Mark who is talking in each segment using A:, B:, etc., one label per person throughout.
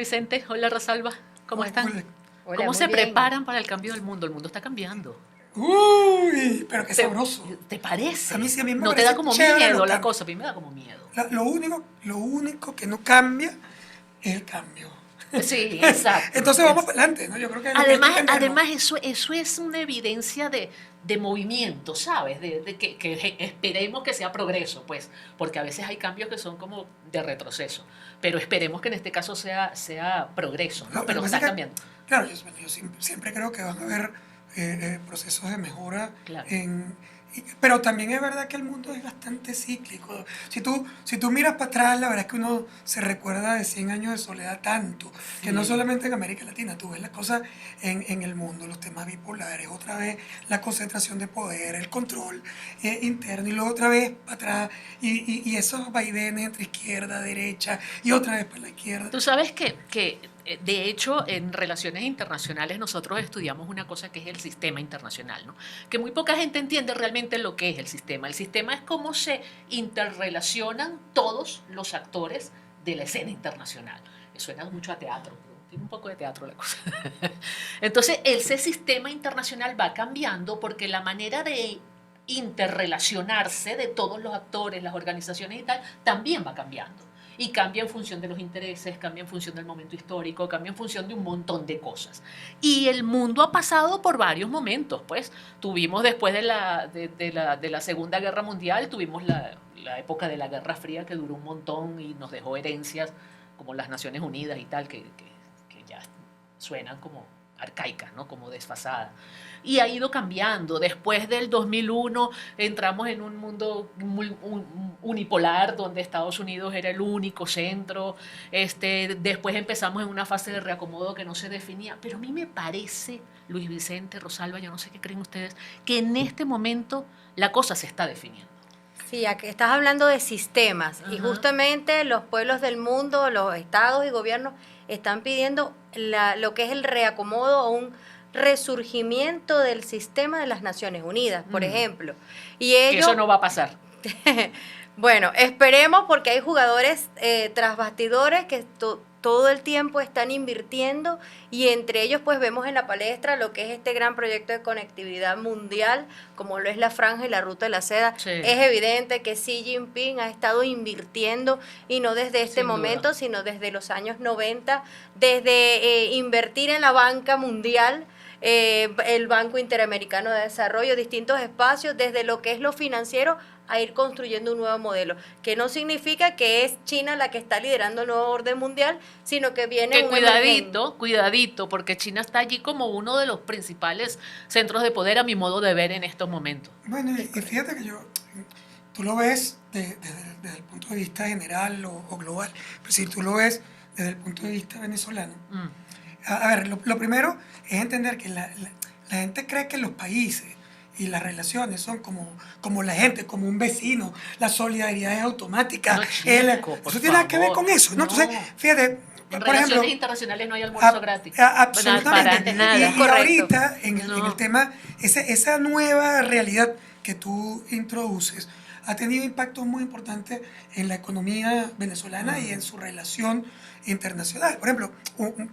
A: Vicente, hola Rosalba, ¿cómo están?
B: Hola.
C: Hola,
A: ¿Cómo
C: muy
A: se
C: bien.
A: preparan para el cambio del mundo? El mundo está cambiando.
B: Uy, pero qué
A: ¿Te,
B: sabroso.
A: te parece?
B: A mí me
A: ¿No te da
B: parece
A: como
B: chévere
A: miedo
B: los
A: la
B: cambios.
A: cosa? A mí me da como miedo.
B: Lo único que no cambia es el cambio.
A: Sí, exacto.
B: Entonces vamos para adelante, ¿no? Yo creo que es lo que hay que
A: Además,
B: tenerlo.
A: además eso es una evidencia de movimiento, ¿sabes? De que esperemos que sea progreso, pues, porque a veces hay cambios que son como de retroceso, pero esperemos que en este caso sea progreso, ¿no?
B: Lo que
A: Pero
B: pasa
A: está
B: es que,
A: cambiando,
B: claro, yo siempre creo que van a haber procesos de mejora
A: claro.
B: pero también es verdad que el mundo es bastante cíclico. Si tú miras para atrás, la verdad es que uno se recuerda de 100 años de soledad tanto, que no
A: Sí.
B: solamente en América Latina, tú ves las cosas en el mundo, los temas bipolares, otra vez la concentración de poder, el control interno, y luego otra vez para atrás, y esos vaivenes entre izquierda, derecha, y otra vez para la izquierda.
A: Tú sabes que de hecho, en relaciones internacionales nosotros estudiamos una cosa que es el sistema internacional, ¿no? Que muy poca gente entiende realmente lo que es el sistema. El sistema es cómo se interrelacionan todos los actores de la escena internacional. Suena mucho a teatro, pero tiene un poco de teatro la cosa. Entonces, ese sistema internacional va cambiando porque la manera de interrelacionarse de todos los actores, las organizaciones y tal, también va cambiando. Y cambia en función de los intereses, cambia en función del momento histórico, cambia en función de un montón de cosas. Y el mundo ha pasado por varios momentos, pues. Tuvimos después de la Segunda Guerra Mundial, tuvimos la época de la Guerra Fría que duró un montón y nos dejó herencias como las Naciones Unidas y tal, que ya suenan como arcaicas, ¿no? Como desfasadas. Y ha ido cambiando. Después del 2001 entramos en un mundo unipolar donde Estados Unidos era el único centro. Después empezamos en una fase de reacomodo que no se definía. Pero a mí me parece, Luis Vicente, Rosalba, yo no sé qué creen ustedes, que en este momento la cosa se está definiendo.
C: Sí, aquí estás hablando de sistemas y
A: Ajá.
C: justamente los pueblos del mundo, los estados y gobiernos están pidiendo lo que es el reacomodo o un resurgimiento del sistema de las Naciones Unidas, por ejemplo. Y
A: Que eso
C: ellos,
A: no va a pasar.
C: bueno, esperemos porque hay jugadores tras bastidores que todo el tiempo están invirtiendo y entre ellos pues vemos en la palestra lo que es este gran proyecto de conectividad mundial, como lo es la Franja y la Ruta de la Seda.
A: Sí.
C: Es evidente que Xi Jinping ha estado invirtiendo y no desde este
A: Sin duda.
C: momento, sino desde los años 90, desde invertir en la banca mundial, el Banco Interamericano de Desarrollo, distintos espacios, desde lo que es lo financiero a ir construyendo un nuevo modelo, que no significa que es China la que está liderando el nuevo orden mundial, sino que viene
A: Que
C: un emergente.
A: cuidadito, porque China está allí como uno de los principales centros de poder a mi modo de ver en estos momentos.
B: Bueno,
C: Es
B: y
C: correcto.
B: fíjate que tú lo ves desde el punto de vista general o global, pero si tú lo ves desde el punto de vista venezolano,
A: Mm.
B: a ver, lo primero es entender que la gente cree que los países y las relaciones son como la gente, como un vecino, la solidaridad es automática.
A: No, chico, por
B: Eso tiene nada que ver
A: favor.
B: con eso, ¿no?
A: No.
B: Entonces, fíjate,
A: En
B: por ejemplo,
A: relaciones internacionales no hay almuerzo gratis.
B: absolutamente.
A: Para nada.
C: Es
B: Y
C: correcto.
B: ahorita, en el
A: No.
B: tema, esa nueva realidad que tú introduces ha tenido impactos muy importantes en la economía venezolana y en su relación internacional. Por ejemplo,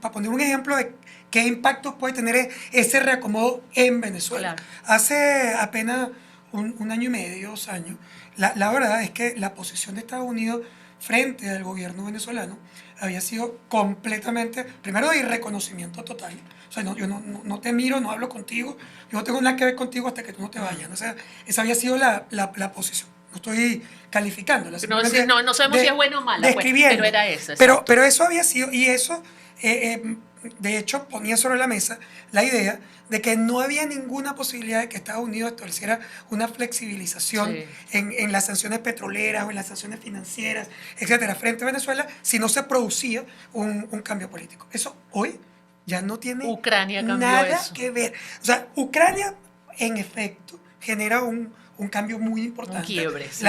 B: para poner un ejemplo de qué impactos puede tener ese reacomodo en Venezuela.
A: Claro.
B: Hace apenas un año y medio, 2 años, la verdad es que la posición de Estados Unidos frente al gobierno venezolano había sido completamente, primero de irreconocimiento total. O sea, yo no te miro, no hablo contigo, yo no tengo nada que ver contigo hasta que tú no te vayas. O sea, esa había sido la posición. No estoy calificándola,
A: No,
B: simplemente
A: no sabemos si es buena o mala, pues,
B: describiendo.
A: pero era eso,
B: Pero,
A: exacto.
B: pero eso había sido, y eso, de hecho, ponía sobre la mesa la idea de que no había ninguna posibilidad de que Estados Unidos estableciera una flexibilización
A: Sí.
B: en las sanciones petroleras o en las sanciones financieras, etcétera, frente a Venezuela, si no se producía un cambio político. Eso hoy ya no tiene
A: Ucrania cambió
B: nada
A: eso.
B: que ver. O sea, Ucrania, en efecto, genera un cambio muy importante.
A: Un quiebre, sí.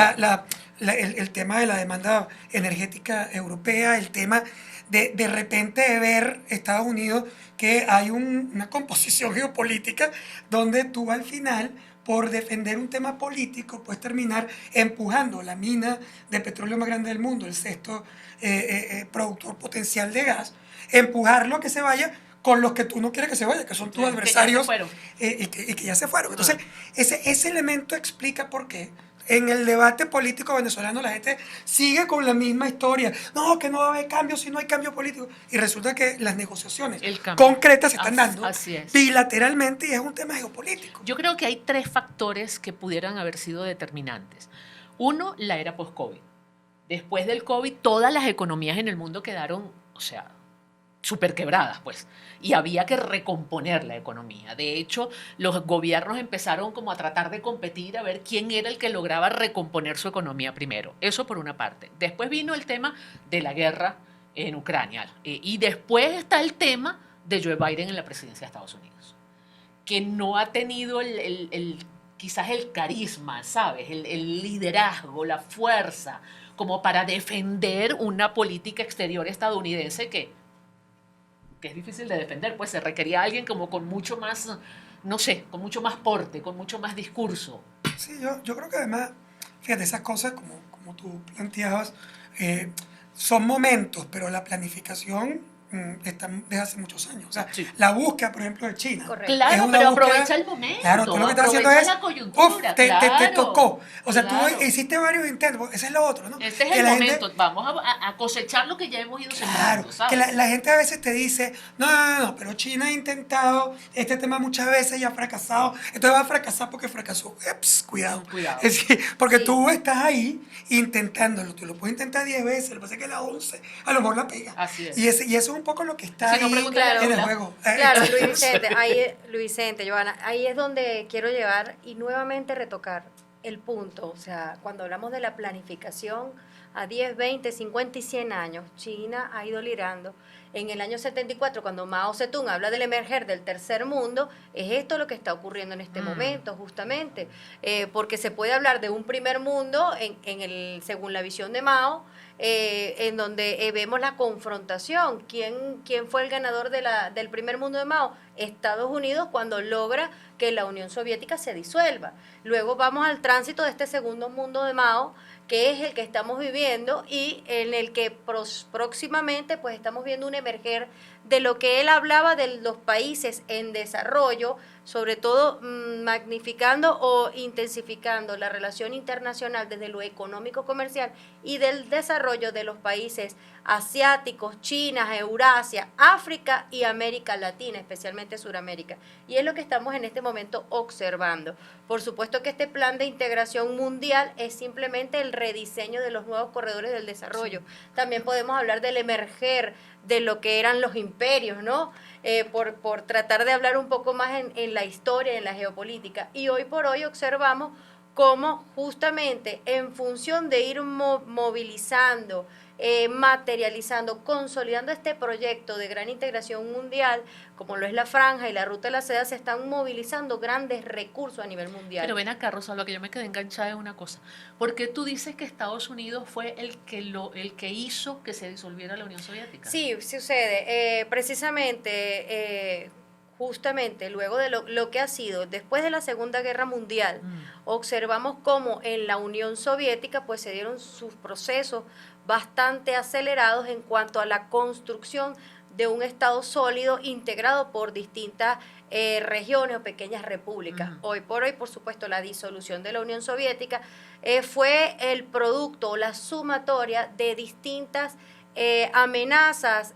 B: El tema de la demanda energética europea, el tema de repente de ver Estados Unidos que hay una composición geopolítica donde tú al final por defender un tema político, puedes terminar empujando la mina de petróleo más grande del mundo, el sexto productor potencial de gas, empujarlo a que se vaya con los que tú no quieres que se vaya, que son tus adversarios y que ya se fueron. Entonces, ese elemento explica por qué en el debate político venezolano la gente sigue con la misma historia. No, que no va a haber cambio si no hay cambio político. Y resulta que las negociaciones concretas se están dando bilateralmente y es un tema geopolítico.
A: Yo creo que hay 3 factores que pudieran haber sido determinantes. Uno, la era post-COVID. Después del COVID, todas las economías en el mundo quedaron, o sea, súper quebradas, pues, y había que recomponer la economía. De hecho, los gobiernos empezaron como a tratar de competir a ver quién era el que lograba recomponer su economía primero. Eso por una parte. Después vino el tema de la guerra en Ucrania, y después está el tema de Joe Biden en la presidencia de Estados Unidos, que no ha tenido quizás el carisma, ¿sabes? El liderazgo, la fuerza, como para defender una política exterior estadounidense que es difícil de defender, pues se requería alguien como con mucho más, no sé, con mucho más porte, con mucho más discurso.
B: Sí, yo creo que además, fíjate, esas cosas, como tú planteabas, son momentos, pero la planificación está desde hace muchos años. O sea, la búsqueda, por ejemplo, de China.
C: Correcto.
A: Claro, pero aprovecha el momento.
B: Claro, tú lo que estás haciendo es,
A: la coyuntura,
B: te tocó. O sea,
A: claro.
B: tú hiciste varios intentos, ese es lo otro, ¿no?
A: Este es
B: que
A: el
B: la
A: momento,
B: gente,
A: vamos a cosechar lo que ya hemos ido sembrando,
B: claro,
A: ¿sabes?
B: que la gente a veces te dice, no, pero China ha intentado este tema muchas veces y ha fracasado, entonces va a fracasar porque fracasó. Cuidado.
A: Cuidado.
B: Es decir, porque
A: Sí.
B: tú estás ahí intentándolo, tú lo puedes intentar 10 veces, lo que pasa es que la 11 a lo mejor la pega.
A: Así es.
B: Y eso es un poco lo que está
A: Si no,
B: ahí
A: pregúntale a
B: en el
A: Lola.
B: juego.
C: Claro, Luis Vicente, Giovanna, ahí es donde quiero llegar y nuevamente retocar el punto. O sea, cuando hablamos de la planificación a 10, 20, 50 y 100 años, China ha ido liderando. En el año 74, cuando Mao Zedong habla del emerger del tercer mundo, es esto lo que está ocurriendo en este momento, justamente. Porque se puede hablar de un primer mundo según la visión de Mao, en donde vemos la confrontación. ¿Quién fue el ganador del primer mundo de Mao? Estados Unidos, cuando logra que la Unión Soviética se disuelva. Luego vamos al tránsito de este segundo mundo de Mao, que es el que estamos viviendo y en el que próximamente pues estamos viendo un emerger de lo que él hablaba de los países en desarrollo, sobre todo magnificando o intensificando la relación internacional desde lo económico comercial y del desarrollo de los países asiáticos, China, Eurasia, África y América Latina, especialmente Suramérica. Y es lo que estamos en este momento observando. Por supuesto que este plan de integración mundial es simplemente el rediseño de los nuevos corredores del desarrollo. Sí. También podemos hablar del emerger de lo que eran los imperios, ¿no? Por tratar de hablar un poco más en la historia, en la geopolítica. Y hoy por hoy observamos cómo justamente en función de ir movilizando, materializando, consolidando este proyecto de gran integración mundial, como lo es la Franja y la Ruta de la Seda, se están movilizando grandes recursos a nivel mundial.
A: Pero ven acá, Rosalba, que yo me quedé enganchada en una cosa. ¿Por qué tú dices que Estados Unidos fue el que hizo que se disolviera la Unión Soviética?
C: Sí, sucede. Precisamente... justamente luego de lo que ha sido después de la Segunda Guerra Mundial, observamos cómo en la Unión Soviética pues se dieron sus procesos bastante acelerados en cuanto a la construcción de un Estado sólido integrado por distintas regiones o pequeñas repúblicas. Hoy por hoy, por supuesto, la disolución de la Unión Soviética fue el producto, la sumatoria de distintas amenazas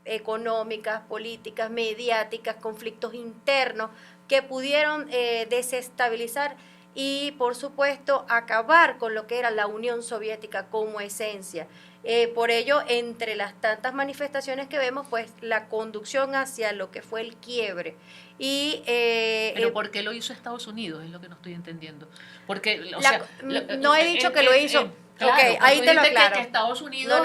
C: económicas, políticas, mediáticas, conflictos internos que pudieron desestabilizar y, por supuesto, acabar con lo que era la Unión Soviética como esencia. Por ello, entre las tantas manifestaciones que vemos, pues la conducción hacia lo que fue el quiebre.
A: Pero ¿por qué lo hizo Estados Unidos? Es lo que no estoy entendiendo. Porque,
C: no he dicho que lo hizo...
A: Claro,
C: ok, ahí te lo aclaro.
A: Que Estados Unidos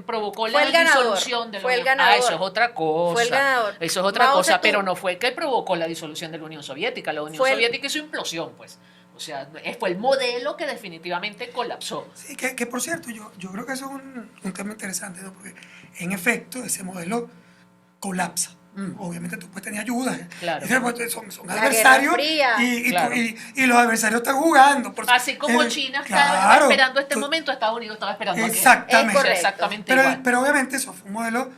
A: provocó
C: fue
A: la disolución de la
C: Unión.
A: Fue el ganador. Eso es otra cosa.
C: Fue el ganador.
A: Eso es otra cosa, pero no fue que provocó la disolución de la Unión Soviética. La Unión Soviética hizo implosión, pues. O sea, fue el modelo que definitivamente colapsó.
B: Sí, que por cierto, yo creo que eso es un tema interesante, ¿no? Porque en efecto ese modelo colapsa. Obviamente tú puedes tener ayudas.
A: Claro.
B: Entonces, son
C: La
B: adversarios
C: Guerra Fría.
B: y
A: Claro.
B: y los adversarios están jugando.
A: Así como China estaba
B: claro,
A: esperando este momento, Estados Unidos estaba esperando aquel.
B: Exactamente.
C: Es correcto.
A: Exactamente igual.
B: Pero obviamente eso fue un modelo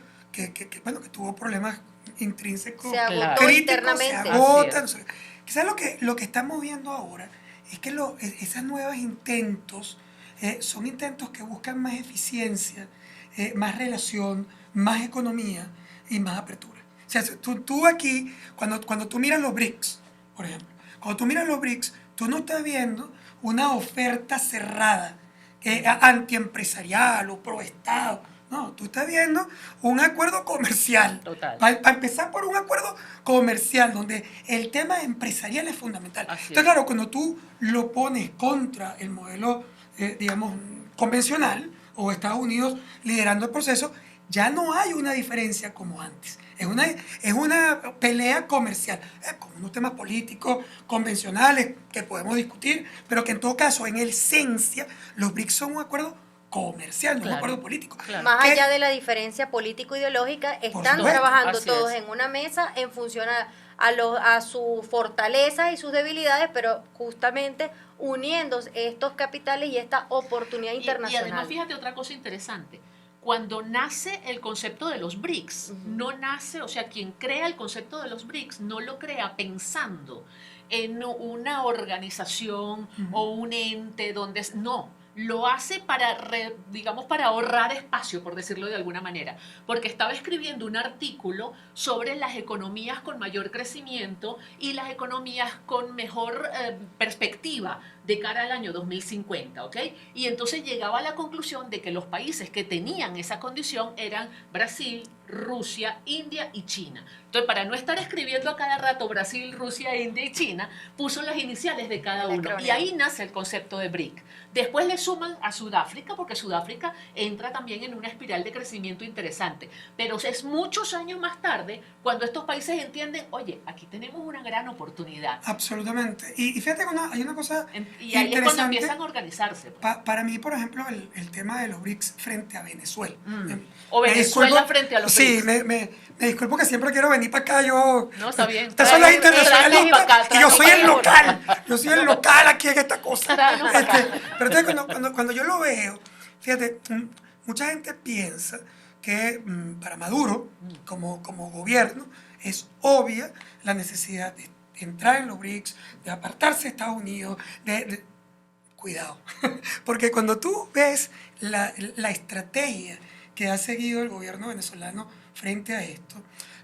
B: bueno, que tuvo problemas intrínsecos,
C: Se agotó
A: Claro.
B: críticos,
C: internamente.
B: se agotan.
A: Así
B: Quizás lo que estamos viendo ahora es que esas nuevos intentos son intentos que buscan más eficiencia, más relación, más economía y más apertura. O sea, tú aquí, cuando tú miras los BRICS, por ejemplo, cuando tú miras los BRICS, tú no estás viendo una oferta cerrada, antiempresarial o pro Estado. No, tú estás viendo un acuerdo comercial.
A: Total.
B: Para empezar por un acuerdo comercial, donde el tema empresarial es fundamental.
A: Así
B: Entonces,
A: es.
B: claro, cuando tú lo pones contra el modelo, digamos, convencional, o Estados Unidos liderando el proceso, ya no hay una diferencia como antes. Es una pelea comercial, con unos temas políticos convencionales que podemos discutir, pero que en todo caso, en esencia, los BRICS son un acuerdo comercial, no un
A: Claro.
B: acuerdo político.
A: Claro.
C: Más
B: Que-
C: allá de la diferencia político-ideológica, están
B: supuesto.
C: trabajando
A: Así
C: todos
A: es.
C: en una mesa en función a sus fortalezas y sus debilidades, pero justamente uniendo estos capitales y esta oportunidad
A: Y
C: internacional.
A: además, fíjate otra cosa interesante. Cuando nace el concepto de los BRICS, no nace, o sea, quien crea el concepto de los BRICS no lo crea pensando en una organización o un ente donde no, lo hace para, digamos, para ahorrar espacio, por decirlo de alguna manera, porque estaba escribiendo un artículo sobre las economías con mayor crecimiento y las economías con mejor perspectiva de cara al año 2050, ¿ok? Y entonces llegaba a la conclusión de que los países que tenían esa condición eran Brasil, Rusia, India y China. Entonces, para no estar escribiendo a cada rato Brasil, Rusia, India y China, puso las iniciales de cada
C: El
A: uno.
C: acrónimo.
A: Y ahí nace el concepto de BRIC. Después le suman a Sudáfrica, porque Sudáfrica entra también en una espiral de crecimiento interesante. Pero es muchos años más tarde cuando estos países entienden, oye, aquí tenemos una gran oportunidad.
B: Absolutamente. Y fíjate que hay una cosa
A: Y ahí es cuando
B: interesante.
A: empiezan a organizarse. Pues.
B: Para mí, por ejemplo, el tema de los BRICS frente a Venezuela.
A: O
B: Me
A: Venezuela
B: disculpo-
A: frente a los
B: Sí,
A: BRICS.
B: me disculpo que siempre quiero venir para acá. Yo,
A: No, está bien.
B: Ustedes son las
C: Tráenos
B: internacionalistas
A: para acá,
B: y yo
A: tráenos
B: soy
A: para
B: el
A: acá.
B: local. Yo soy el local aquí en esta cosa.
A: Tráenos para acá.
B: Pero entonces, cuando yo lo veo, fíjate, mucha gente piensa que para Maduro, como gobierno, es obvia la necesidad de entrar en los BRICS, de apartarse de Estados Unidos, cuidado, porque cuando tú ves la estrategia que ha seguido el gobierno venezolano frente a esto,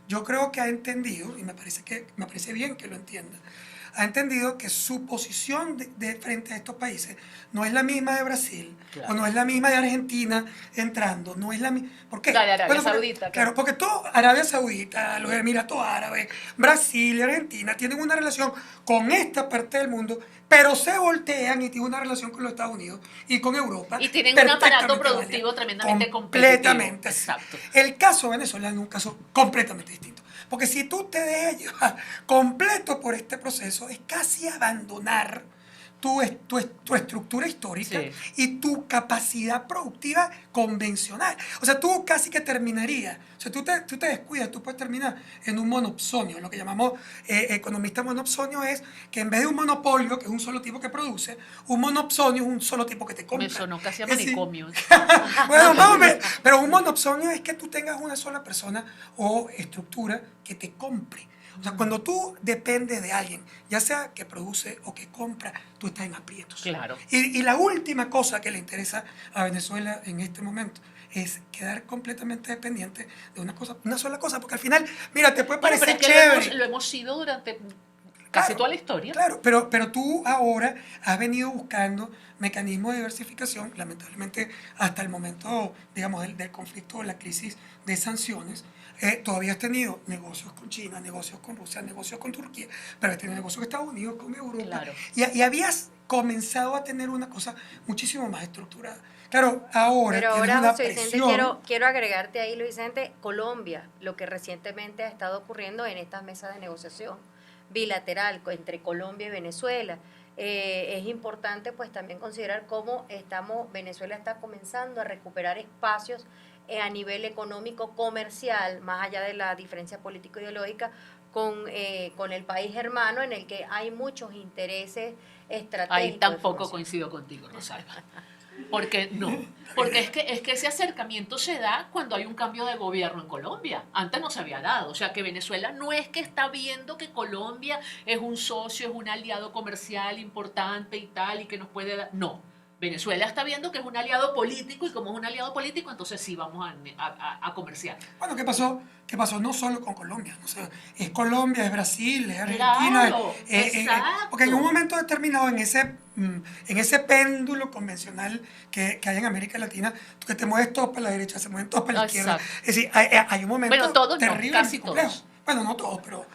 B: yo creo que ha entendido, y me parece bien que lo entienda, ha entendido que su posición de frente a estos países no es la misma de Brasil,
A: Claro.
B: o no es la misma de Argentina entrando, no es la misma. ¿Por qué?
A: La de Arabia
B: Porque-
A: Saudita,
B: Claro, porque todo Arabia Saudita, los Emiratos Árabes, Brasil y Argentina tienen una relación con esta parte del mundo, pero se voltean y tienen una relación con los Estados Unidos y con Europa.
A: Y tienen un aparato
B: perfectamente
A: productivo
B: válida.
A: tremendamente competitivo.
B: Completamente. Sí.
A: Exacto.
B: El caso venezolano es un caso completamente distinto. Porque si tú te dejas llevar completo por este proceso, es casi abandonar tu estructura histórica
A: Sí.
B: y tu capacidad productiva convencional. O sea, tú casi que terminarías, o sea, tú te descuidas, tú puedes terminar en un monopsonio. Lo que llamamos economista monopsonio es que en vez de un monopolio, que es un solo tipo que produce, un monopsonio es un solo tipo que te compra.
A: Me sonó casi a
B: Es decir,
A: manicomio.
B: bueno, más o menos. Pero un monopsonio es que tú tengas una sola persona o estructura que te compre. O sea, cuando tú dependes de alguien, ya sea que produce o que compra, tú estás en aprietos.
A: Claro.
B: Y la última cosa que le interesa a Venezuela en este momento es quedar completamente dependiente de una sola cosa, porque al final, mira, te puede
A: Bueno, pero
B: parecer
A: es que
B: chévere.
A: lo hemos sido durante casi
B: Claro,
A: toda la historia.
B: Claro, pero tú ahora has venido buscando mecanismos de diversificación, lamentablemente hasta el momento, digamos, del conflicto o la crisis de sanciones. Todavía has tenido negocios con China, negocios con Rusia, negocios con Turquía, pero has tenido negocios con Estados Unidos, con Europa.
A: Claro.
B: Y habías comenzado a tener una cosa muchísimo más estructurada. Claro, ahora
C: Pero
B: tienes
C: ahora,
B: una
C: José Vicente,
B: presión.
C: quiero agregarte ahí, Luis Vicente, Colombia, lo que recientemente ha estado ocurriendo en estas mesas de negociación bilateral entre Colombia y Venezuela. Es importante pues también considerar cómo Venezuela está comenzando a recuperar espacios a nivel económico comercial, más allá de la diferencia político-ideológica, con el país hermano en el que hay muchos intereses estratégicos.
A: Ahí
C: de
A: tampoco
C: formación.
A: coincido contigo, Rosalba. Porque no, porque es que ese acercamiento se da cuando hay un cambio de gobierno en Colombia. Antes no se había dado. O sea, que Venezuela no es que está viendo que Colombia es un socio, es un aliado comercial importante y tal, y que nos puede dar. No. Venezuela está viendo que es un aliado político, y como es un aliado político, entonces sí vamos a comerciar.
B: Bueno, ¿qué pasó? ¿Qué pasó? No solo con Colombia, o sea, es Colombia, es Brasil, es Argentina.
A: Claro, exacto.
B: Porque en un momento determinado, en ese péndulo convencional que hay en América Latina, que te mueves todos para la derecha, se mueven todos para la izquierda.
A: Exacto.
B: Es decir, hay un momento
A: Bueno, todos no,
B: terrible
A: casi
B: y complejo.
A: todos.
B: Bueno, no todos, pero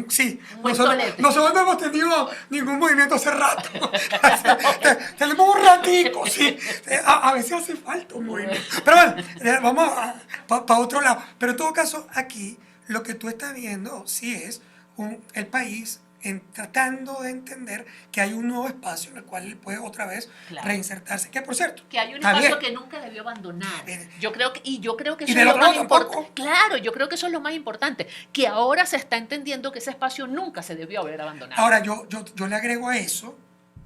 B: sí.
A: Un buen
B: Nosotros,
A: tolete.
B: nosotros no hemos tenido ningún movimiento hace rato. Tenemos un ratico, sí. A veces hace falta un movimiento. Pero bueno, vamos para otro lado. Pero en todo caso, aquí lo que tú estás viendo sí es el país tratando de entender que hay un nuevo espacio en el cual él puede otra vez
A: Claro.
B: reinsertarse. Que por cierto,
A: Que hay un
B: está
A: espacio
B: bien.
A: que nunca debió abandonar.
B: Bien.
A: Yo creo que
B: Y
A: eso
B: del
A: es lo
B: otro
A: más
B: lado tampoco.
A: importante. Claro, yo creo que eso es lo más importante. Que ahora se está entendiendo que ese espacio nunca se debió haber abandonado.
B: Ahora, yo le agrego a eso,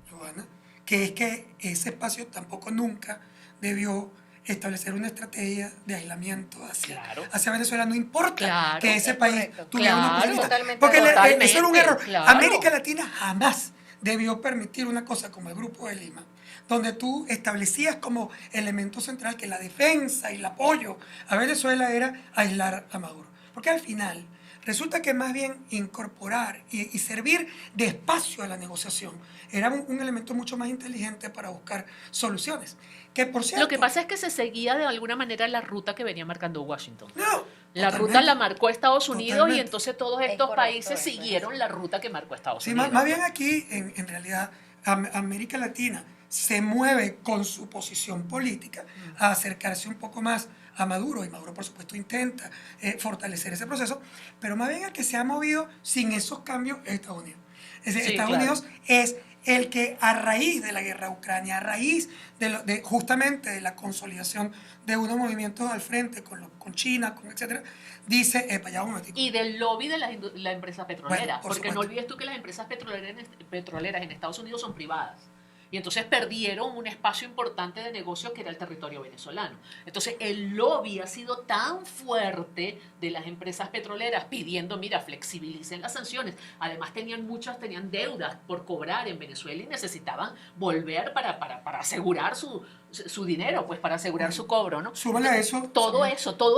B: Johanna, que es que ese espacio tampoco nunca debió establecer una estrategia de aislamiento
A: Claro.
B: hacia Venezuela. No importa
A: Claro,
B: que ese
C: es
B: país
C: correcto.
B: tuviera una
A: Claro,
B: posibilidad.
C: totalmente
B: Porque
C: de acuerdo.
B: eso era un error.
A: Claro.
B: América Latina jamás debió permitir una cosa como el Grupo de Lima, donde tú establecías como elemento central que la defensa y el apoyo a Venezuela era aislar a Maduro. Porque al final resulta que más bien incorporar y servir de espacio a la negociación era un elemento mucho más inteligente para buscar soluciones. Que por cierto,
A: Lo que pasa es que se seguía de alguna manera la ruta que venía marcando Washington.
B: no,
A: La
B: totalmente.
A: ruta la marcó Estados Unidos y
B: Totalmente.
A: entonces todos
C: Es
A: estos
C: correcto
A: países
C: eso,
A: siguieron la ruta que marcó Estados
B: Sí,
A: Unidos.
B: más bien aquí, en realidad, América Latina se mueve con su posición política a acercarse un poco más a Maduro, y Maduro, por supuesto, intenta fortalecer ese proceso, pero más bien el que se ha movido sin esos cambios es Estados Unidos. Es decir,
A: Sí,
B: Estados
A: claro.
B: Unidos es el que a raíz de la guerra de Ucrania, a raíz de justamente de la consolidación de unos movimientos al frente con China, etcétera, dice, ya un momentito.
A: Y del lobby de la empresa petrolera.
B: Bueno, por
A: Porque no
B: supuesto.
A: olvides tú que las empresas petroleras en Estados Unidos son privadas. Y entonces perdieron un espacio importante de negocio que era el territorio venezolano. Entonces el lobby ha sido tan fuerte de las empresas petroleras pidiendo, mira, flexibilicen las sanciones. Además muchas tenían deudas por cobrar en Venezuela y necesitaban volver para asegurar su dinero, pues para asegurar su cobro, ¿no?
B: Súmale a eso.
A: Todo
B: súmale-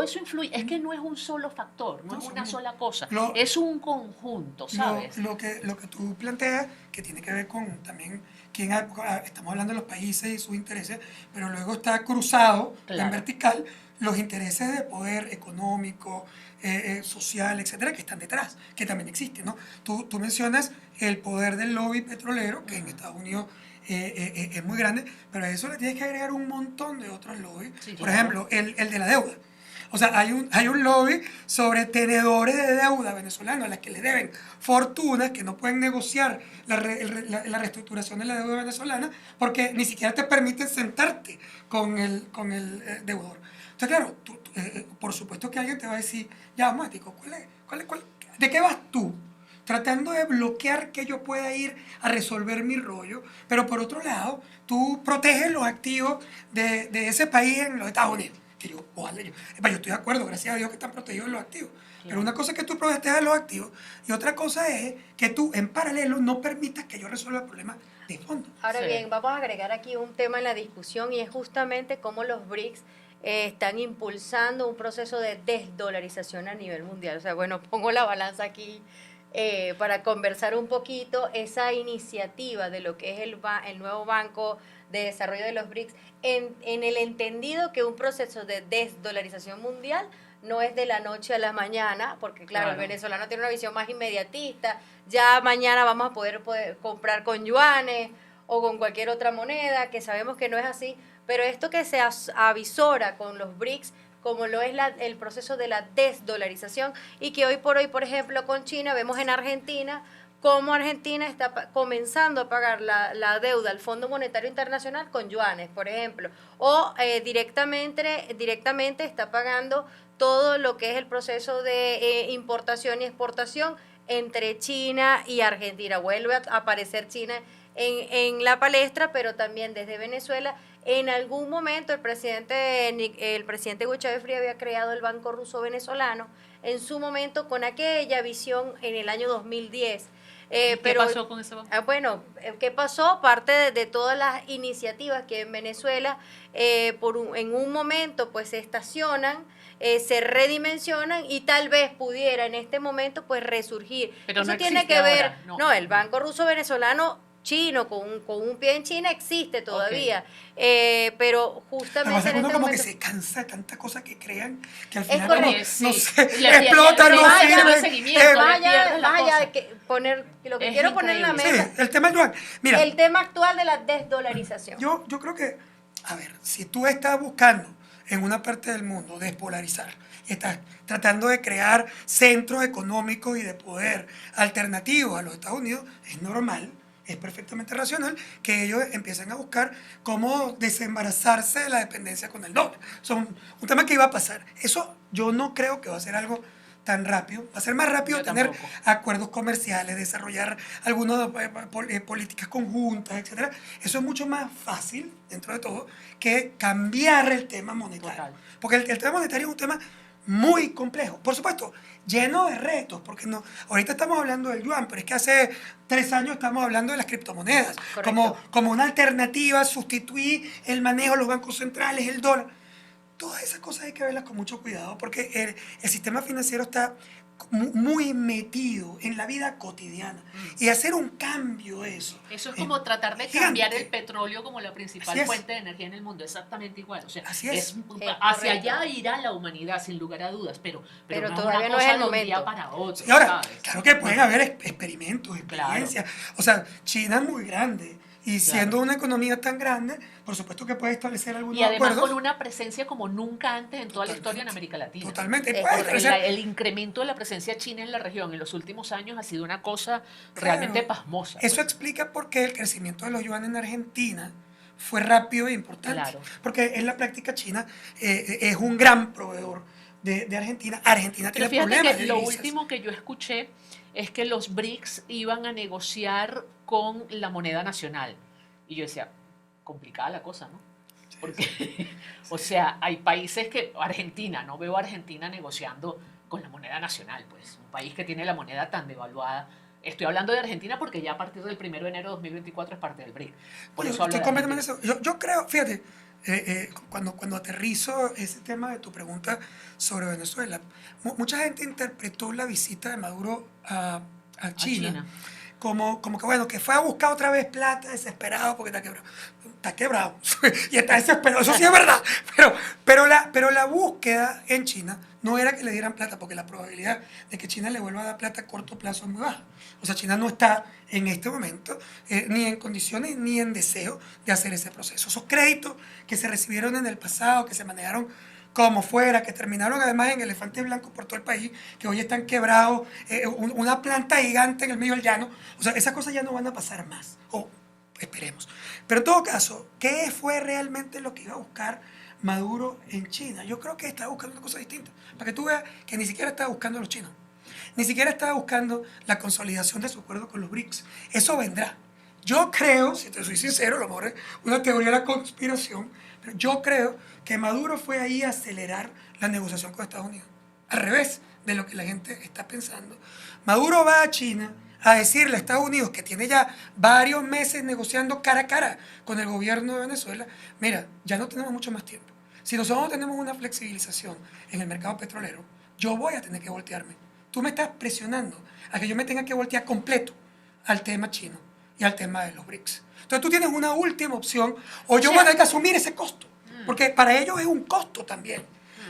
A: eso influye. Es que no es un solo factor, no
B: No,
A: es una
B: son-
A: sola cosa.
B: lo-
A: Es un conjunto, ¿sabes?
B: Lo que tú planteas, que tiene que ver con también estamos hablando de los países y sus intereses, pero luego está cruzado
A: Claro.
B: en vertical los intereses de poder económico, social, etcétera, que están detrás, que también existen, ¿no? Tú mencionas el poder del lobby petrolero, que en Estados Unidos es muy grande, pero a eso le tienes que agregar un montón de otros lobbies.
A: Sí,
B: Por
A: claro.
B: ejemplo, el de la deuda. O sea, hay un lobby sobre tenedores de deuda venezolanos a las que le deben fortunas, que no pueden negociar la reestructuración de la deuda venezolana porque ni siquiera te permiten sentarte con el deudor. Entonces, claro, por supuesto que alguien te va a decir, ya, Mático, ¿de qué vas tú? Tratando de bloquear que yo pueda ir a resolver mi rollo, pero por otro lado, tú proteges los activos de ese país en los Estados Unidos. Que yo, ojalá, yo estoy de acuerdo, gracias a Dios que están protegidos los activos. Pero una cosa es que tú protejas los activos y otra cosa es que tú en paralelo no permitas que yo resuelva el problema de fondo.
C: Ahora
A: Sí.
C: bien, vamos a agregar aquí un tema en la discusión y es justamente cómo los BRICS están impulsando un proceso de desdolarización a nivel mundial. O sea, bueno, pongo la balanza aquí para conversar un poquito esa iniciativa de lo que es el nuevo Banco de Desarrollo de los BRICS en el entendido que un proceso de desdolarización mundial no es de la noche a la mañana, porque claro, el venezolano tiene una visión más inmediatista, ya mañana vamos a poder comprar con yuanes o con cualquier otra moneda, que sabemos que no es así, pero esto que se avisora con los BRICS, como lo es el proceso de la desdolarización, y que hoy por hoy, por ejemplo, con China, vemos en Argentina cómo Argentina está comenzando a pagar la deuda al Fondo Monetario Internacional con yuanes, por ejemplo, o directamente está pagando todo lo que es el proceso de importación y exportación entre China y Argentina. Vuelve a aparecer China en la palestra, pero también desde Venezuela. En algún momento el presidente Hugo Chávez Frías había creado el Banco Ruso Venezolano, en su momento con aquella visión en el año 2010.
A: ¿Qué pasó con ese banco?
C: Bueno, ¿qué pasó? Parte de todas las iniciativas que en Venezuela en un momento pues se estacionan, se redimensionan y tal vez pudiera en este momento pues resurgir.
A: Pero
C: eso
A: no
C: tiene
A: existe
C: que ver,
A: ahora,
C: no, el Banco Ruso Venezolano chino con un pie en China existe todavía, pero justamente en
B: uno
C: este
B: como
C: momento
B: que se cansa de tanta cosa que crean que al
C: Es
B: final
C: correcto.
B: no
A: Sí.
B: sé,
A: Le
B: explotan, no
A: vaya,
B: sirven.
A: seguimiento,
C: vaya
A: la cosa.
C: de que poner lo que
A: Es
C: quiero poner en la
A: increíble.
C: mesa,
B: Sí, el tema del yuan. Mira,
C: el tema actual de la desdolarización.
B: yo creo que, a ver, si tú estás buscando en una parte del mundo despolarizar y estás tratando de crear centros económicos y de poder alternativos a los Estados Unidos, es normal, es perfectamente racional que ellos empiecen a buscar cómo desembarazarse de la dependencia con el dólar. Son un tema que iba a pasar. Eso yo no creo que va a ser algo tan rápido. Va a ser más rápido
A: Yo
B: tener
A: tampoco.
B: acuerdos comerciales, desarrollar algunas políticas conjuntas, etcétera. Eso es mucho más fácil, dentro de todo, que cambiar el tema monetario.
A: Total.
B: Porque el tema monetario es un tema muy complejo. Por supuesto, lleno de retos, porque no, ahorita estamos hablando del yuan, pero es que hace 3 años estamos hablando de las criptomonedas, como una alternativa a sustituir el manejo de los bancos centrales, el dólar. Todas esas cosas hay que verlas con mucho cuidado, porque el sistema financiero está muy metido en la vida cotidiana. Y hacer un cambio de eso.
A: Eso es como tratar de
B: gigante.
A: cambiar el petróleo como la principal
B: Así es.
A: fuente de energía en el mundo, exactamente igual. O sea,
B: Así es.
A: hacia
C: correcto.
A: allá irá la humanidad, sin lugar a dudas, pero
C: Pero
A: no
C: todavía
A: es
C: no
A: una
C: es
A: cosa
C: el
A: de un día
C: momento.
A: para otro,
B: Y ahora,
A: ¿sabes?
B: claro que pueden haber experimentos, experiencias. O sea, China es muy grande. Y siendo una economía tan grande, por supuesto que puede establecer algunos
A: Y además
B: acuerdos.
A: con una presencia como nunca antes en toda la historia en
B: Totalmente.
A: América Latina.
B: Totalmente.
C: Es
B: Puede
C: correcto.
B: establecer-
A: El incremento de la presencia china en la región en los últimos años ha sido una cosa realmente
B: Claro.
A: pasmosa.
B: Eso
A: pues.
B: explica por qué el crecimiento de los yuan en Argentina fue rápido e importante.
A: Claro.
B: Porque en la práctica China es un gran proveedor de Argentina. Argentina
A: Pero
B: tiene
A: fíjate
B: problemas
A: que
B: de
A: lo
B: divisas.
A: último que yo escuché es que los BRICS iban a negociar con la moneda nacional. Y yo decía, complicada la cosa, ¿no? Porque, o sea, hay países que, Argentina, no veo a Argentina negociando con la moneda nacional, pues, un país que tiene la moneda tan devaluada. Estoy hablando de Argentina porque ya a partir del 1 de enero de 2024 es parte del BRIC. Por eso hablo
B: Estoy
A: de
B: completamente
A: Argentina.
B: eso. Yo creo, fíjate, cuando aterrizo ese tema de tu pregunta sobre Venezuela, mucha gente interpretó la visita de Maduro a China, como que, bueno, que fue a buscar otra vez plata desesperado porque está quebrado. Está quebrado y está desesperado, eso sí es verdad. Pero la búsqueda en China no era que le dieran plata, porque la probabilidad de que China le vuelva a dar plata a corto plazo es muy baja. O sea, China no está en este momento ni en condiciones ni en deseo de hacer ese proceso. Esos créditos que se recibieron en el pasado, que se manejaron como fuera, que terminaron además en elefantes blancos por todo el país, que hoy están quebrados, una planta gigante en el medio del llano. O sea, esas cosas ya no van a pasar más, o esperemos. Pero en todo caso, ¿qué fue realmente lo que iba a buscar Maduro en China? Yo creo que estaba buscando una cosa distinta, para que tú veas que ni siquiera estaba buscando a los chinos, ni siquiera estaba buscando la consolidación de su acuerdo con los BRICS. Eso vendrá. Yo creo, si te soy sincero, a lo mejor es una teoría de la conspiración, pero yo creo que Maduro fue ahí a acelerar la negociación con Estados Unidos. Al revés de lo que la gente está pensando. Maduro va a China a decirle a Estados Unidos, que tiene ya varios meses negociando cara a cara con el gobierno de Venezuela, mira, ya no tenemos mucho más tiempo. Si nosotros no tenemos una flexibilización en el mercado petrolero, yo voy a tener que voltearme. Tú me estás presionando a que yo me tenga que voltear completo al tema chino y al tema de los BRICS. Entonces tú tienes una última opción, o yo voy a tener que asumir ese costo, porque para ellos es un costo también.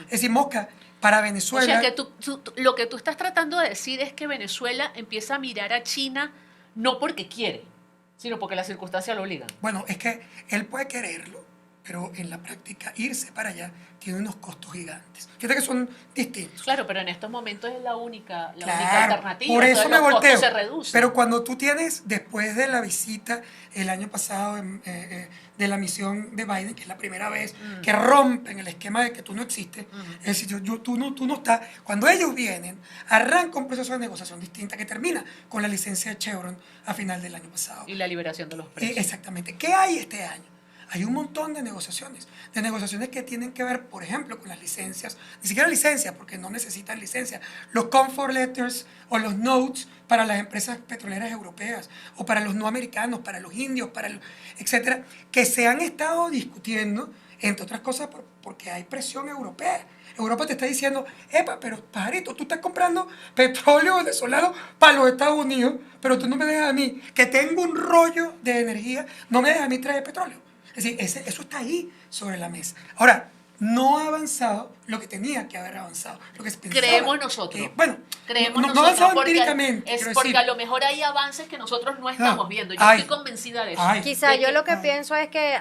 B: Es decir, Mosca, para Venezuela...
A: O sea, que lo que tú estás tratando de decir es que Venezuela empieza a mirar a China no porque quiere, sino porque las circunstancias lo obligan.
B: Bueno, es que él puede quererlo, pero en la práctica irse para allá tiene unos costos gigantes. Fíjate que son distintos.
A: Claro, pero en estos momentos es la única
B: Claro,
A: alternativa.
B: por eso
A: entonces
B: me
A: los
B: volteo.
A: costos se reducen.
B: Pero cuando tú tienes, después de la visita el año pasado de la misión de Biden, que es la primera vez que rompen el esquema de que tú no existes, es decir, tú no estás, cuando ellos vienen, arranca un proceso de negociación distinta que termina con la licencia de Chevron a final del año pasado.
A: Y la liberación de los precios.
B: Exactamente. ¿Qué hay este año? Hay un montón de negociaciones que tienen que ver, por ejemplo, con las licencias, ni siquiera licencias, porque no necesitan licencia, los comfort letters o los notes para las empresas petroleras europeas, o para los no americanos, para los indios, etcétera, que se han estado discutiendo, entre otras cosas, porque hay presión europea. Europa te está diciendo, epa, pero pajarito, tú estás comprando petróleo venezolano para los Estados Unidos, pero tú no me dejas a mí, que tengo un rollo de energía, no me dejas a mí traer petróleo. Es decir, eso está ahí sobre la mesa. Ahora, no ha avanzado lo que tenía que haber avanzado. Lo que se pensaba
A: Creemos nosotros.
B: No ha
A: nosotros
B: avanzado
A: porque,
B: empíricamente.
A: porque a lo mejor hay avances que nosotros no estamos viendo. Yo estoy convencida de eso.
C: Quizá yo lo que pienso es que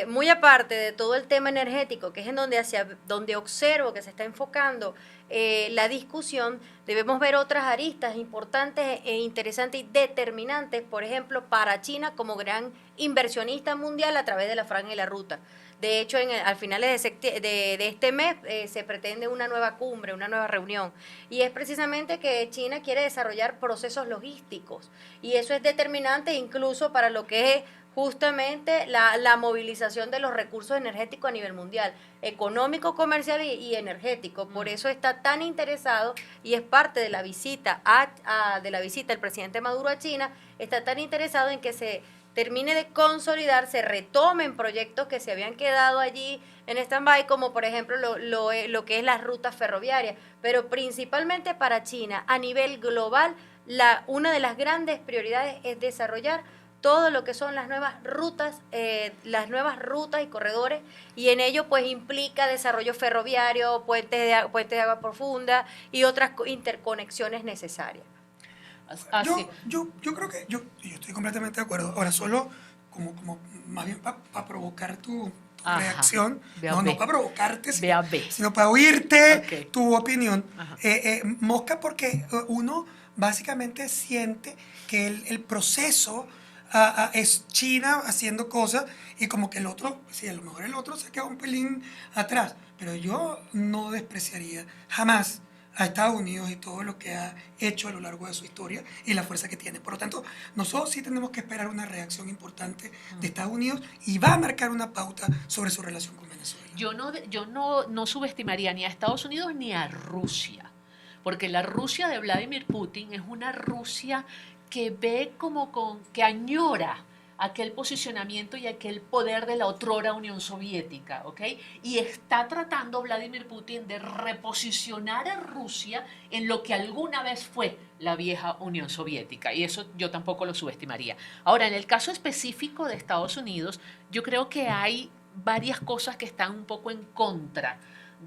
C: muy aparte de todo el tema energético, que es en donde observo que se está enfocando la discusión, debemos ver otras aristas importantes e interesantes y determinantes, por ejemplo, para China como gran inversionista mundial a través de la Franja y la Ruta. De hecho, al finales de este mes se pretende una nueva cumbre, una nueva reunión. Y es precisamente que China quiere desarrollar procesos logísticos. Y eso es determinante incluso para lo que es justamente la movilización de los recursos energéticos a nivel mundial, económico, comercial y energético. Por eso está tan interesado, y es parte de la visita del presidente Maduro a China, está tan interesado en que se termine de consolidar, se retomen proyectos que se habían quedado allí en stand-by, como por ejemplo lo que es las rutas ferroviarias. Pero principalmente para China, a nivel global, una de las grandes prioridades es desarrollar todo lo que son las nuevas rutas y corredores, y en ello pues implica desarrollo ferroviario, puentes de agua profunda y otras interconexiones necesarias.
B: Yo creo que yo estoy completamente de acuerdo. Ahora, solo como más bien para provocar tu reacción, no para provocarte, sino para oírte tu opinión. Mosca, porque uno básicamente siente que el proceso es China haciendo cosas y como que el otro, sí, a lo mejor el otro se queda un pelín atrás, pero yo no despreciaría jamás a Estados Unidos y todo lo que ha hecho a lo largo de su historia y la fuerza que tiene. Por lo tanto, nosotros sí tenemos que esperar una reacción importante de Estados Unidos y va a marcar una pauta sobre su relación con Venezuela.
A: Yo no subestimaría ni a Estados Unidos ni a Rusia, porque la Rusia de Vladimir Putin es una Rusia que ve que añora aquel posicionamiento y aquel poder de la otrora Unión Soviética, ¿ok? Y está tratando Vladimir Putin de reposicionar a Rusia en lo que alguna vez fue la vieja Unión Soviética, y eso yo tampoco lo subestimaría. Ahora, en el caso específico de Estados Unidos, yo creo que hay varias cosas que están un poco en contra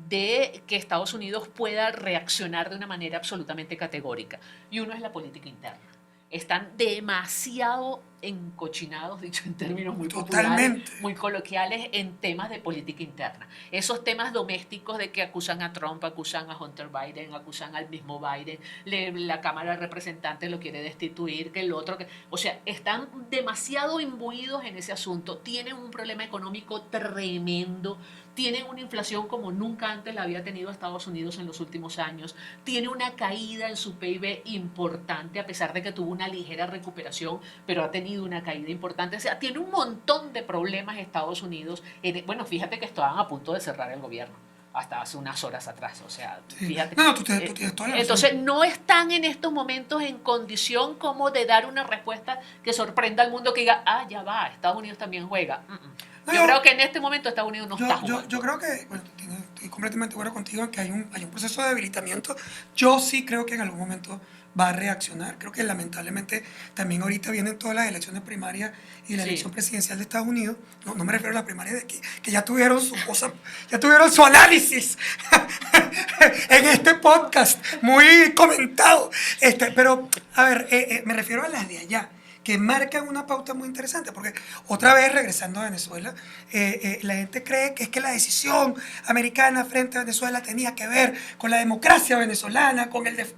A: de que Estados Unidos pueda reaccionar de una manera absolutamente categórica, y uno es la política interna. Están demasiado encochinados, dicho en términos muy populares, muy coloquiales, en temas de política interna. Esos temas domésticos de que acusan a Trump, acusan a Hunter Biden, acusan al mismo Biden, la Cámara de Representantes lo quiere destituir, que el otro... o sea, están demasiado imbuidos en ese asunto, tienen un problema económico tremendo, tienen una inflación como nunca antes la había tenido Estados Unidos en los últimos años, tiene una caída en su PIB importante, a pesar de que tuvo una ligera recuperación, pero ha tenido una caída importante. O sea, tiene un montón de problemas Estados Unidos. Bueno, fíjate que estaban a punto de cerrar el gobierno hasta hace unas horas atrás. O sea, fíjate.
B: No, tú tienes toda la razón.
A: Entonces, no están en estos momentos en condición como de dar una respuesta que sorprenda al mundo, que diga, ya va, Estados Unidos también juega. Yo creo que en este momento Estados Unidos no está jugando.
B: Yo creo que, bueno, estoy completamente de acuerdo contigo en que hay un proceso de debilitamiento. Yo sí creo que en algún momento va a reaccionar. Creo que lamentablemente también ahorita vienen todas las elecciones primarias y la elección presidencial de Estados Unidos. No me refiero a la primaria de aquí, que ya tuvieron su cosa, ya tuvieron su análisis en este podcast, muy comentado. Pero, a ver, me refiero a las de allá, que marcan una pauta muy interesante, porque otra vez regresando a Venezuela, la gente cree que es que la decisión americana frente a Venezuela tenía que ver con la democracia venezolana, con el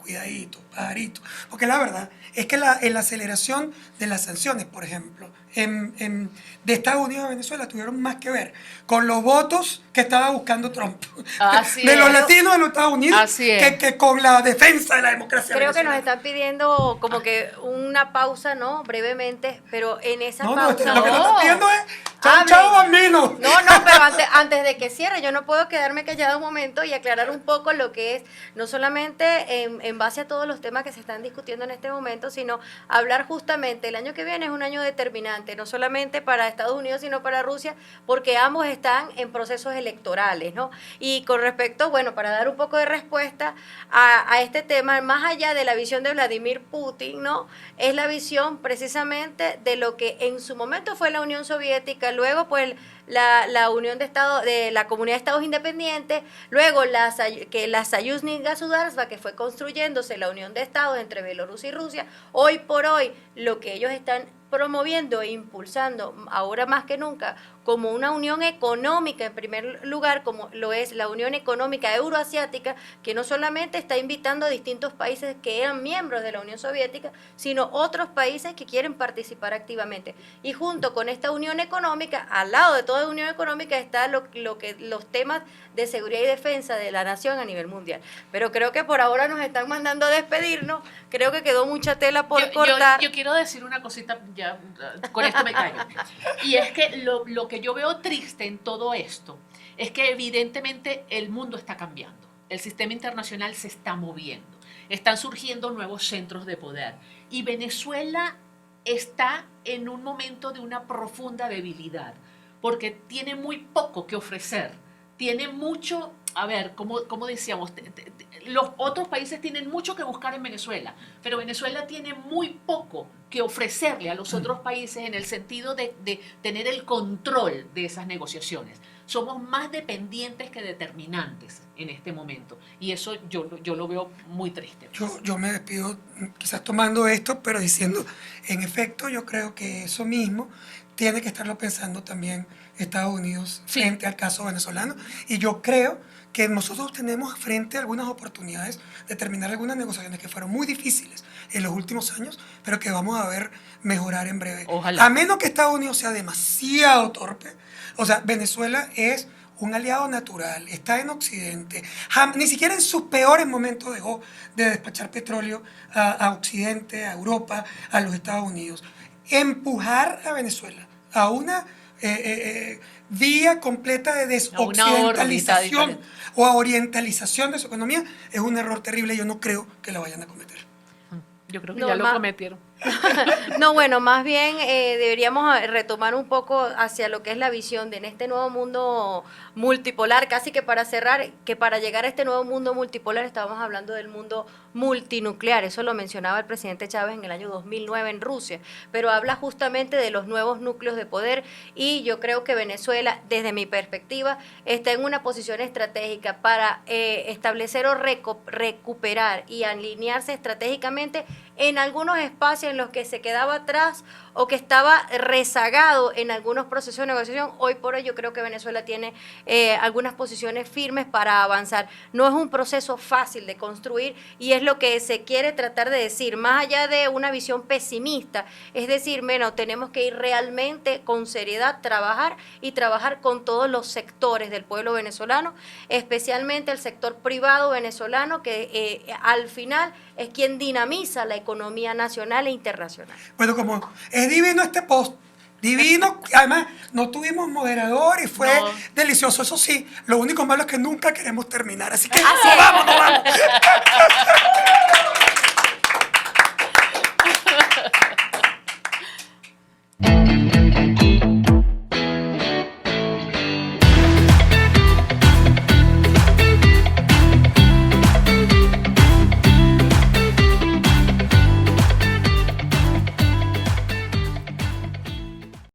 B: cuidadito, pajarito, porque la verdad es que la aceleración de las sanciones, por ejemplo, de Estados Unidos a Venezuela tuvieron más que ver con los votos que estaba buscando Trump,
A: Así
B: de los
A: es.
B: latinos de los Estados Unidos,
A: Así es.
B: que con la defensa de la democracia
C: Creo que nos
B: venezolana.
C: están pidiendo como que una pausa, ¿no? Brevemente, pero en esa
B: No,
C: pausa...
B: lo que nos están pidiendo es
C: Ah,
B: chao, bambino.
C: No, pero antes de que cierre, yo no puedo quedarme callada un momento y aclarar un poco lo que es, no solamente en base a todos los temas que se están discutiendo en este momento, sino hablar justamente, el año que viene es un año determinante, no solamente para Estados Unidos, sino para Rusia, porque ambos están en procesos electorales, ¿no? Y con respecto, bueno, para dar un poco de respuesta a este tema, más allá de la visión de Vladimir Putin, ¿no? Es la visión precisamente de lo que en su momento fue la Unión Soviética, luego pues la Unión de Estados, de la Comunidad de Estados Independientes, luego la Sayuzny Gasudarstva, que fue construyéndose la Unión de Estados entre Bielorrusia y Rusia. Hoy por hoy lo que ellos están promoviendo e impulsando ahora más que nunca como una unión económica en primer lugar, como lo es la Unión Económica Euroasiática, que no solamente está invitando a distintos países que eran miembros de la Unión Soviética, sino otros países que quieren participar activamente. Y junto con esta Unión Económica, al lado de toda Unión Económica está los temas de seguridad y defensa de la nación a nivel mundial. Pero creo que por ahora nos están mandando a despedirnos, creo que quedó mucha tela por cortar.
A: Yo quiero decir una cosita, ya con esto me callo. Y es que lo que yo veo triste en todo esto es que evidentemente el mundo está cambiando. El sistema internacional se está moviendo. Están surgiendo nuevos centros de poder. Y Venezuela está en un momento de una profunda debilidad, porque tiene muy poco que ofrecer. Tiene mucho, a ver, como decíamos, los otros países tienen mucho que buscar en Venezuela, pero Venezuela tiene muy poco que ofrecerle a los otros países en el sentido de tener el control de esas negociaciones. Somos más dependientes que determinantes en este momento, y eso yo lo veo muy triste.
B: Yo me despido quizás tomando esto, pero diciendo, en efecto, yo creo que eso mismo tiene que estarlo pensando también Estados Unidos frente al caso venezolano. Y yo creo que nosotros tenemos frente a algunas oportunidades de terminar algunas negociaciones que fueron muy difíciles en los últimos años, pero que vamos a ver mejorar en breve.
A: Ojalá.
B: A menos que Estados Unidos sea demasiado torpe. O sea, Venezuela es un aliado natural, está en Occidente. Ni siquiera en sus peores momentos dejó de despachar petróleo a Occidente, a Europa, a los Estados Unidos. Empujar a Venezuela a una vía completa de desoccidentalización o a orientalización de su economía es un error terrible. Yo no creo que lo vayan a cometer.
A: Yo creo que
C: No,
A: ya lo cometieron.
C: No, bueno, más bien deberíamos retomar un poco hacia lo que es la visión de en este nuevo mundo multipolar, casi que para cerrar, que para llegar a este nuevo mundo multipolar estábamos hablando del mundo multinuclear, eso lo mencionaba el presidente Chávez en el año 2009 en Rusia, pero habla justamente de los nuevos núcleos de poder y yo creo que Venezuela, desde mi perspectiva, está en una posición estratégica para establecer o recuperar y alinearse estratégicamente en algunos espacios en los que se quedaba atrás o que estaba rezagado en algunos procesos de negociación. Hoy por hoy yo creo que Venezuela tiene algunas posiciones firmes para avanzar. No es un proceso fácil de construir y es lo que se quiere tratar de decir, más allá de una visión pesimista, es decir, bueno, tenemos que ir realmente con seriedad, trabajar con todos los sectores del pueblo venezolano, especialmente el sector privado venezolano que al final es quien dinamiza la economía nacional e internacional.
B: Bueno, como es divino este post, divino, además no tuvimos moderador y fue delicioso, eso sí, lo único malo es que nunca queremos terminar, así que
C: Así es.
B: vamos.